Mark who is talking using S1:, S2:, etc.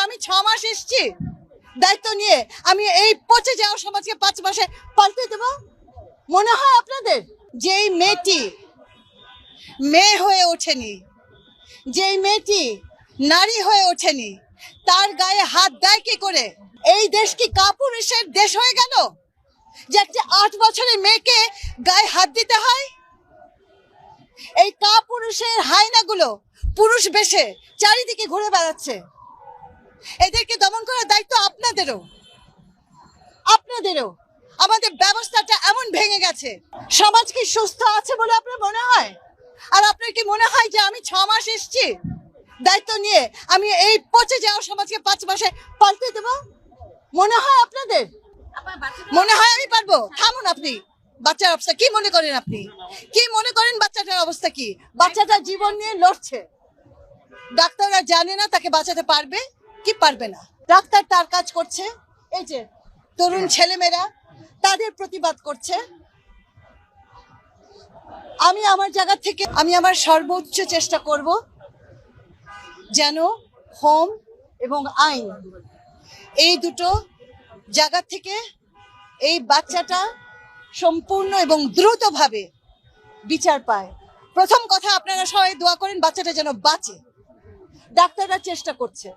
S1: আমি 6 মাস এসেছি দায়িত্ব নিয়ে, আমি এই পচে যাওয়া সমাজকে 5 মাসে পাল্টে দেব? মনে হয় আপনাদের? যেই মেয়েটি মেয়ে হয়ে ওঠেনি, যেই মেয়েটি নারী হয়ে ওঠেনি, তার গায়ে হাত দেয় কি করে? এই দেশ কি কাপুরুষের দেশ হয়ে গেল যে একটা 8 বছরের মেয়েকে গায়ে হাত দিতে হয়? এই কাপুরুষের হায়নাগুলো পুরুষ বেশে চারিদিকে ঘুরে বেড়াচ্ছে। এদেরকে দমন করার দায়িত্ব আপনাদেরও। আমাদের ব্যবস্থাটা এমন ভেঙে গেছে। সমাজ কি সুস্থ আছে বলে আপনার মনে হয়? আর আপনার কি মনে হয় যে আমি 6 মাস এসেছি দায়িত্ব নিয়ে, আমি এই পচে যাওয়া সমাজকে 5 মাসে পাল্টে দেব? মনে হয় আপনাদের? মনে হয় আমি পারবো? থামুন আপনি। বাচ্চার অবস্থা কি মনে করেন আপনি? কি মনে করেন বাচ্চাটার অবস্থা কি? বাচ্চাটা জীবন নিয়ে লড়ছে, ডাক্তাররা জানে না তাকে বাঁচাতে পারবে কি পারবে না। ডাক্তার তার কাজ করছে, এই যে তরুণ ছেলেমেয়েরা তাদের প্রতিবাদ করছে। আমি আমার জায়গা থেকে আমি আমার সর্বোচ্চ চেষ্টা করব যেন হোম এবং আইন এই দুটো জায়গা থেকে এই বাচ্চাটা সম্পূর্ণ এবং দ্রুতভাবে বিচার পায়। প্রথম কথা, আপনারা সবাই দোয়া করেন বাচ্চাটা যেন বাঁচে। ডাক্তাররা চেষ্টা করছে।